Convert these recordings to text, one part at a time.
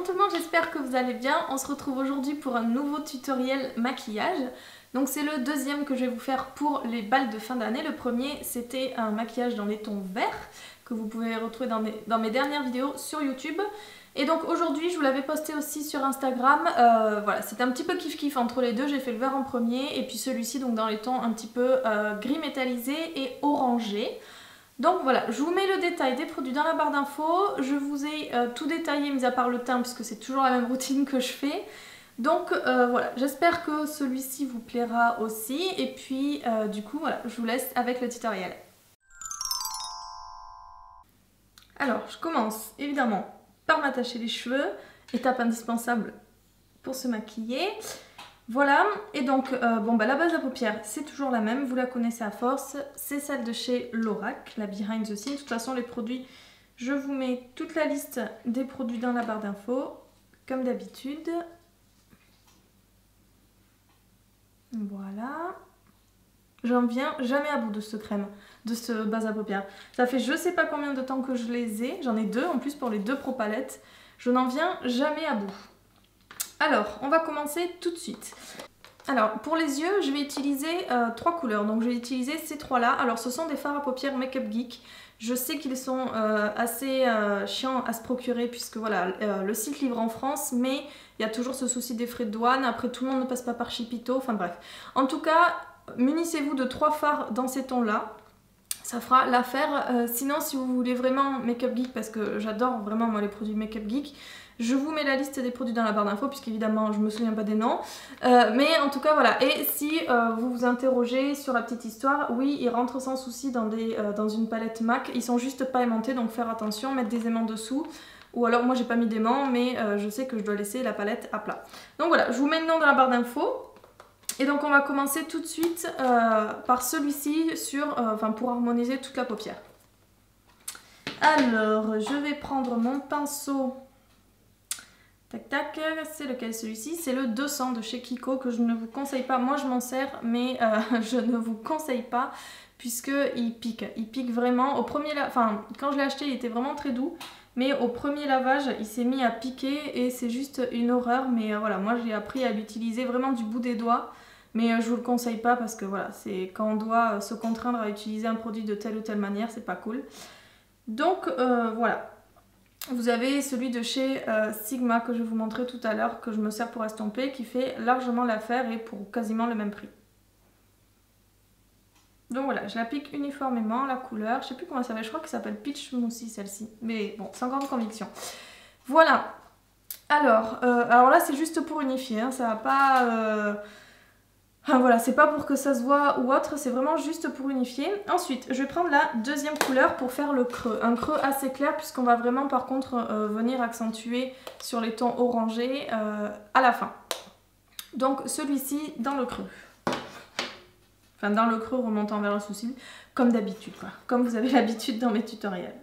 tout le monde, j'espère que vous allez bien. On se retrouve aujourd'hui pour un nouveau tutoriel maquillage. Donc c'est le deuxième que je vais vous faire pour les bals de fin d'année. Le premier c'était un maquillage dans les tons verts que vous pouvez retrouver dans mes dernières vidéos sur YouTube. Et donc aujourd'hui je vous l'avais posté aussi sur Instagram, voilà, c'était un petit peu kiff-kiff entre les deux. J'ai fait le vert en premier et puis celui-ci donc dans les tons un petit peu gris métallisé et orangé. Donc voilà, je vous mets le détail des produits dans la barre d'infos. Je vous ai tout détaillé mis à part le teint puisque c'est toujours la même routine que je fais. Donc voilà, j'espère que celui-ci vous plaira aussi. Et puis du coup voilà, je vous laisse avec le tutoriel. Alors je commence évidemment par m'attacher les cheveux, étape indispensable pour se maquiller. Voilà, et donc la base à paupières c'est toujours la même, vous la connaissez à force, c'est celle de chez Lorac, la Behind the Scene. De toute façon les produits, je vous mets toute la liste des produits dans la barre d'infos, comme d'habitude. Voilà. J'en viens jamais à bout de ce crème, de ce base à paupières. Ça fait je sais pas combien de temps que je les ai, j'en ai deux en plus pour les deux Pro Palettes. Je n'en viens jamais à bout. Alors, on va commencer tout de suite. Alors, pour les yeux, je vais utiliser trois couleurs. Donc, je vais utiliser ces trois-là. Alors, ce sont des fards à paupières Make Up Geek. Je sais qu'ils sont assez chiants à se procurer puisque voilà, le site livre en France, mais il y a toujours ce souci des frais de douane. Après, tout le monde ne passe pas par Chipito. Enfin bref. En tout cas, munissez-vous de trois fards dans ces tons-là. Ça fera l'affaire. Sinon, si vous voulez vraiment Make Up Geek, parce que j'adore vraiment moi les produits Make Up Geek, je vous mets la liste des produits dans la barre d'infos, puisqu'évidemment je me souviens pas des noms. Mais en tout cas voilà, et si vous vous interrogez sur la petite histoire, oui, ils rentrent sans souci dans une palette MAC, ils sont juste pas aimantés, donc faire attention, mettre des aimants dessous. Ou alors moi j'ai pas mis d'aimants, mais je sais que je dois laisser la palette à plat. Donc voilà, je vous mets le nom dans la barre d'infos. Et donc on va commencer tout de suite par celui-ci pour harmoniser toute la paupière. Alors, je vais prendre mon pinceau. Tac tac, c'est lequel celui-ci? C'est le 200 de chez Kiko que je ne vous conseille pas. Moi je m'en sers mais je ne vous conseille pas puisqu'il pique. Il pique vraiment. Quand je l'ai acheté il était vraiment très doux. Mais au premier lavage il s'est mis à piquer et c'est juste une horreur. Mais voilà, moi j'ai appris à l'utiliser vraiment du bout des doigts. Mais je vous le conseille pas parce que voilà, c'est quand on doit se contraindre à utiliser un produit de telle ou telle manière, c'est pas cool. Donc voilà. Vous avez celui de chez Sigma que je vais vous montrer tout à l'heure, que je me sers pour estomper, qui fait largement l'affaire et pour quasiment le même prix. Donc voilà, je l'applique uniformément, la couleur, je sais plus comment ça s'appelle, je crois qu'elle s'appelle Peach Moussy celle-ci, mais bon, c'est encore une conviction. Voilà, alors là c'est juste pour unifier, hein, ça va pas... voilà, c'est pas pour que ça se voit ou autre, c'est vraiment juste pour unifier. Ensuite, je vais prendre la deuxième couleur pour faire le creux. Un creux assez clair puisqu'on va vraiment par contre venir accentuer sur les tons orangés à la fin. Donc celui-ci dans le creux. Enfin dans le creux remontant vers le sourcil, comme d'habitude quoi. Comme vous avez l'habitude dans mes tutoriels.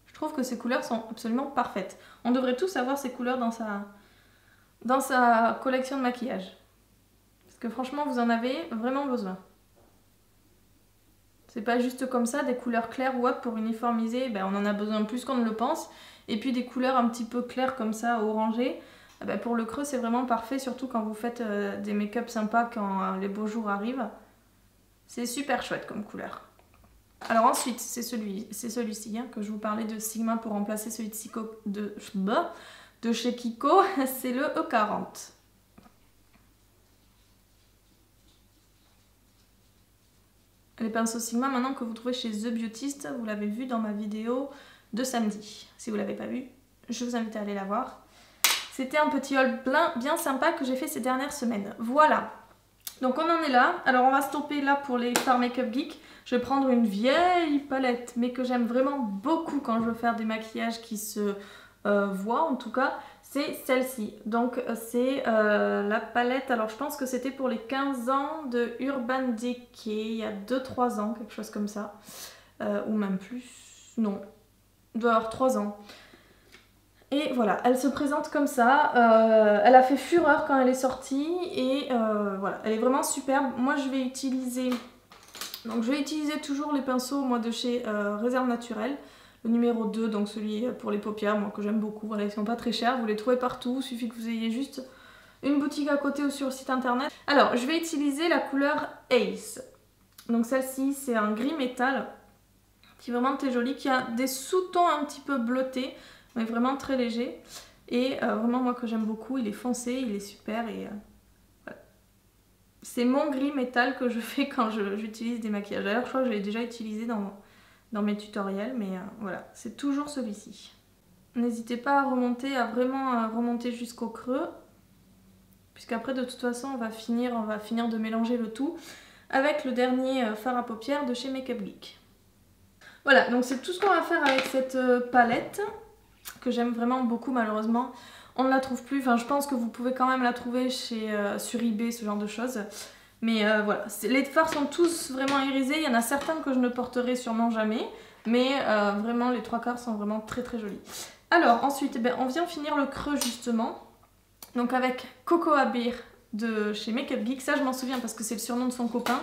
Je trouve que ces couleurs sont absolument parfaites. On devrait tous avoir ces couleurs dans sa collection de maquillage. Parce que franchement, vous en avez vraiment besoin. C'est pas juste comme ça, des couleurs claires ou autres pour uniformiser, on en a besoin plus qu'on ne le pense. Et puis des couleurs un petit peu claires comme ça, orangées, pour le creux c'est vraiment parfait, surtout quand vous faites des make-up sympas quand les beaux jours arrivent. C'est super chouette comme couleur. Alors ensuite, c'est celui-ci que je vous parlais de Sigma pour remplacer celui de chez Kiko, c'est le E40. Les pinceaux Sigma maintenant que vous trouvez chez The Beautist, vous l'avez vu dans ma vidéo de samedi. Si vous ne l'avez pas vu, je vous invite à aller la voir. C'était un petit haul bien sympa que j'ai fait ces dernières semaines. Voilà. Donc on en est là. Alors on va stopper là pour les fards Make Up Geek. Je vais prendre une vieille palette, mais que j'aime vraiment beaucoup quand je veux faire des maquillages qui se voient en tout cas. C'est celle-ci. Donc c'est la palette, alors je pense que c'était pour les 15 ans de Urban Decay, il y a 2-3 ans, quelque chose comme ça. Ou même plus, non, il doit y avoir 3 ans. Et voilà, elle se présente comme ça. Elle a fait fureur quand elle est sortie et voilà, elle est vraiment superbe. Moi je vais utiliser, donc je vais utiliser toujours les pinceaux moi de chez Réserve Naturelle, le numéro 2, donc celui pour les paupières, moi que j'aime beaucoup. Voilà, ils sont pas très chers, vous les trouvez partout, il suffit que vous ayez juste une boutique à côté ou sur le site internet. Alors je vais utiliser la couleur Ace. Donc celle-ci c'est un gris métal qui est vraiment très joli, qui a des sous-tons un petit peu bleutés, mais vraiment très léger. Et vraiment moi que j'aime beaucoup, il est foncé, il est super et voilà. C'est mon gris métal que je fais quand j'utilise des maquillages. D'ailleurs je crois que je l'ai déjà utilisé dans mes tutoriels, mais voilà, c'est toujours celui-ci. N'hésitez pas à remonter, à vraiment remonter jusqu'au creux, puisqu'après de toute façon on va finir de mélanger le tout avec le dernier fard à paupières de chez Makeup Geek. Voilà, donc c'est tout ce qu'on va faire avec cette palette, que j'aime vraiment beaucoup. Malheureusement on ne la trouve plus, enfin je pense que vous pouvez quand même la trouver sur eBay, ce genre de choses. Mais voilà, les fards sont tous vraiment irisés, il y en a certains que je ne porterai sûrement jamais, mais vraiment les trois quarts sont vraiment très très jolis. Alors ensuite, on vient finir le creux justement, donc avec Cocoa Beer de chez Makeup Geek. Ça je m'en souviens parce que c'est le surnom de son copain.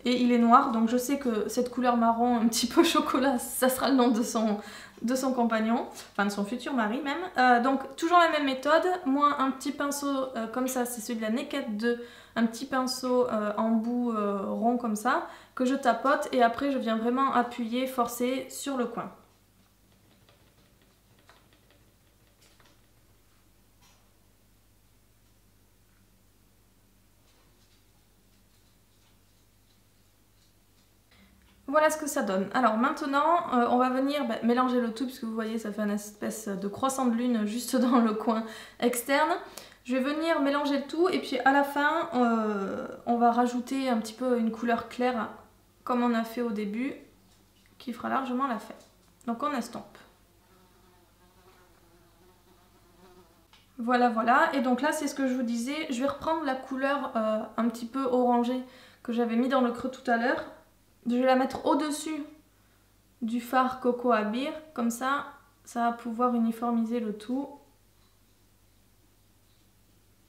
Et il est noir, donc je sais que cette couleur marron un petit peu chocolat, ça sera le nom de son compagnon, enfin de son futur mari même. Donc toujours la même méthode, moi un petit pinceau comme ça, c'est celui de la Naked 2, un petit pinceau en bout rond comme ça, que je tapote et après je viens vraiment appuyer, forcer sur le coin. Voilà ce que ça donne. Alors maintenant, on va venir mélanger le tout, puisque vous voyez, ça fait une espèce de croissant de lune juste dans le coin externe. Je vais venir mélanger le tout et puis à la fin, on va rajouter un petit peu une couleur claire, comme on a fait au début, qui fera largement l'affaire. Donc on estompe. Voilà, voilà. Et donc là, c'est ce que je vous disais. Je vais reprendre la couleur un petit peu orangée que j'avais mis dans le creux tout à l'heure. Je vais la mettre au-dessus du fard Cocoa Beer, comme ça, ça va pouvoir uniformiser le tout.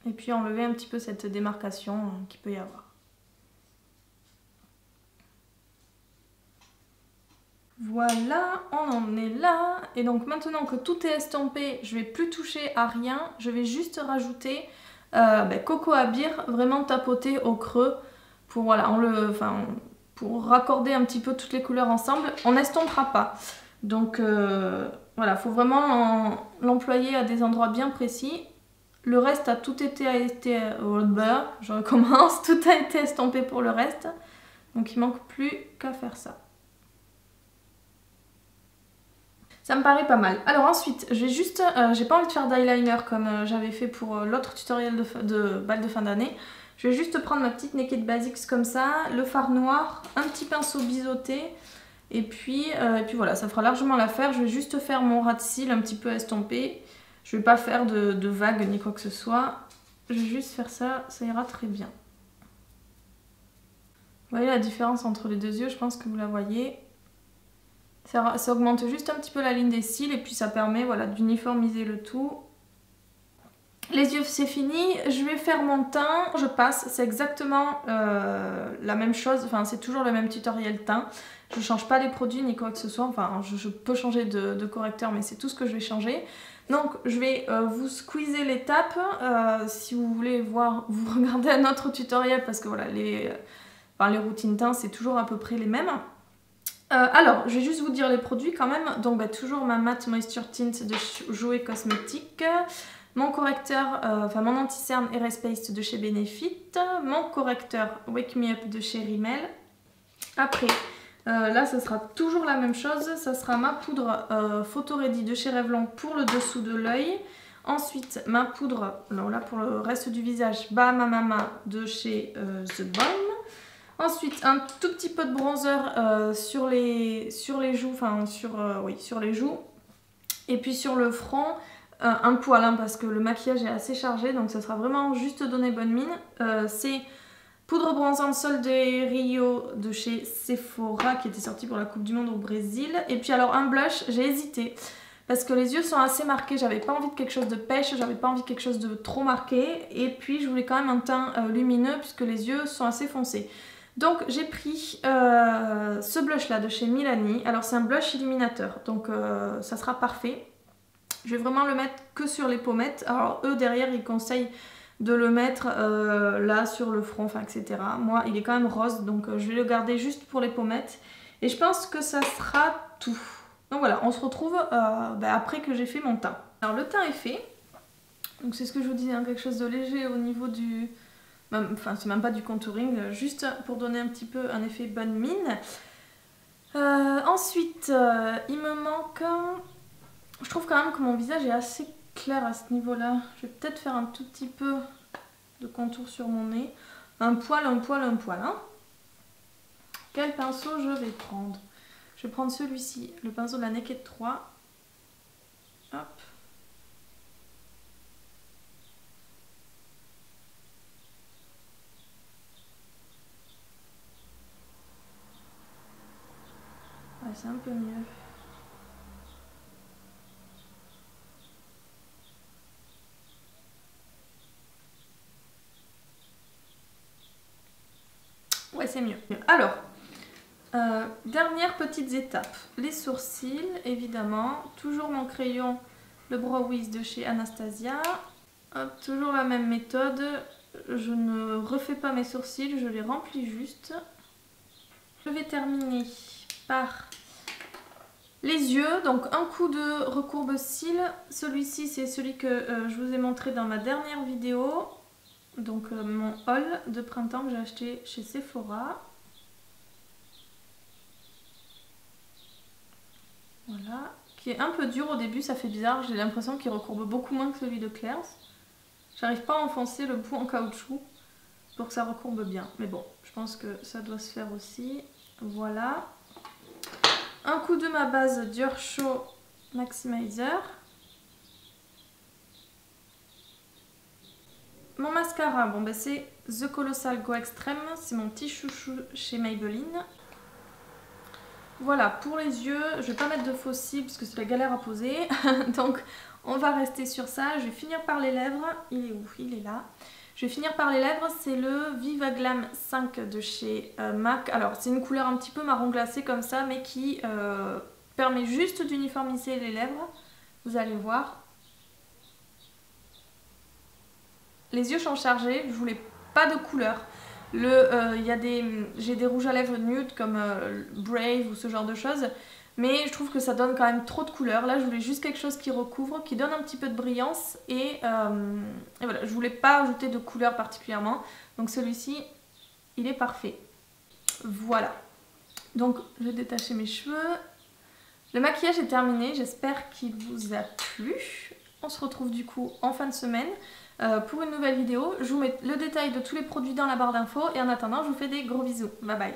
Et puis enlever un petit peu cette démarcation qu'il peut y avoir. Voilà, on en est là. Et donc maintenant que tout est estompé, je vais plus toucher à rien. Je vais juste rajouter Cocoa Beer, vraiment tapoter au creux pour voilà, pour raccorder un petit peu toutes les couleurs ensemble. On n'estompera pas. Donc voilà, il faut vraiment l'employer à des endroits bien précis. Le reste a tout été je recommence, tout a été estompé pour le reste. Donc il manque plus qu'à faire ça. Ça me paraît pas mal. Alors ensuite, je vais juste, j'ai pas envie de faire d'eyeliner comme j'avais fait pour l'autre tutoriel de bal de fin d'année. Je vais juste prendre ma petite Naked Basics comme ça, le fard noir, un petit pinceau biseauté, et puis voilà, ça fera largement l'affaire. Je vais juste faire mon ras de cils un petit peu estompé. Je vais pas faire de vagues ni quoi que ce soit. Je vais juste faire ça, ça ira très bien. Vous voyez la différence entre les deux yeux, je pense que vous la voyez. Ça augmente juste un petit peu la ligne des cils et puis ça permet voilà, d'uniformiser le tout. Les yeux c'est fini, je vais faire mon teint, je passe, c'est exactement la même chose, enfin c'est toujours le même tutoriel teint. Je ne change pas les produits ni quoi que ce soit, enfin je peux changer de correcteur mais c'est tout ce que je vais changer. Donc je vais vous squeezer l'étape, si vous voulez voir, vous regardez un autre tutoriel parce que voilà, les routines teint c'est toujours à peu près les mêmes. Alors, je vais juste vous dire les produits quand même. Donc toujours ma Matte Moisture Tint de Jouer Cosmétique, mon correcteur, mon anti-cerne Erase Paste de chez Benefit, mon correcteur Wake Me Up de chez Rimmel. Après, là ça sera toujours la même chose, ça sera ma poudre Photo Ready de chez Revlon pour le dessous de l'œil. Ensuite, ma poudre, là pour le reste du visage, Bahama Mama de chez The Balm. Ensuite, un tout petit peu de bronzer sur les joues, sur les joues. Et puis sur le front, un poil, hein, parce que le maquillage est assez chargé, donc ça sera vraiment juste donner bonne mine. C'est poudre bronzante Sol de Rio de chez Sephora, qui était sortie pour la Coupe du Monde au Brésil. Et puis alors un blush, j'ai hésité, parce que les yeux sont assez marqués, j'avais pas envie de quelque chose de pêche, j'avais pas envie de quelque chose de trop marqué, et puis je voulais quand même un teint lumineux puisque les yeux sont assez foncés. Donc j'ai pris ce blush là de chez Milani. Alors c'est un blush illuminateur, donc ça sera parfait. Je vais vraiment le mettre que sur les pommettes. Alors eux derrière ils conseillent de le mettre là sur le front, enfin etc. Moi il est quand même rose, donc je vais le garder juste pour les pommettes. Et je pense que ça sera tout. Donc voilà, on se retrouve après que j'ai fait mon teint. Alors le teint est fait. Donc c'est ce que je vous disais, hein, quelque chose de léger au niveau du... Enfin, c'est même pas du contouring, juste pour donner un petit peu un effet bonne mine. Ensuite, il me manque... Je trouve quand même que mon visage est assez clair à ce niveau-là. Je vais peut-être faire un tout petit peu de contour sur mon nez. Un poil, un poil, un poil. Hein. Quel pinceau je vais prendre? Je vais prendre celui-ci, le pinceau de la Naked 3. Hop. Ouais, c'est un peu mieux. Ouais, c'est mieux. Alors, dernière petite étape. Les sourcils, évidemment. Toujours mon crayon, le Brow Wiz de chez Anastasia. Hop, toujours la même méthode. Je ne refais pas mes sourcils, je les remplis juste. Je vais terminer par les yeux. Donc un coup de recourbe cils. Celui-ci, c'est celui que je vous ai montré dans ma dernière vidéo. Donc mon haul de printemps que j'ai acheté chez Sephora. Voilà. Qui est un peu dur au début, ça fait bizarre. J'ai l'impression qu'il recourbe beaucoup moins que celui de Claire's. J'arrive pas à enfoncer le bout en caoutchouc pour que ça recourbe bien. Mais bon, je pense que ça doit se faire aussi. Voilà. Un coup de ma base Dior Show Maximizer. Mon mascara, bon ben c'est The Colossal Go Extreme. C'est mon petit chouchou chez Maybelline. Voilà, pour les yeux, je vais pas mettre de faux cils parce que c'est la galère à poser. Donc on va rester sur ça. Je vais finir par les lèvres. Il est où? Il est là. Je vais finir par les lèvres. C'est le Viva Glam 5 de chez MAC. Alors c'est une couleur un petit peu marron glacé comme ça, mais qui permet juste d'uniformiser les lèvres. Vous allez voir. Les yeux sont chargés. Je voulais pas de couleur. J'ai des rouges à lèvres nude comme Brave ou ce genre de choses, mais je trouve que ça donne quand même trop de couleurs. Là je voulais juste quelque chose qui recouvre, qui donne un petit peu de brillance et voilà, je voulais pas ajouter de couleur particulièrement, donc celui-ci il est parfait. Voilà, donc je vais détacher mes cheveux. Le maquillage est terminé, j'espère qu'il vous a plu. On se retrouve du coup en fin de semaine pour une nouvelle vidéo. Je vous mets le détail de tous les produits dans la barre d'infos et en attendant je vous fais des gros bisous. Bye bye.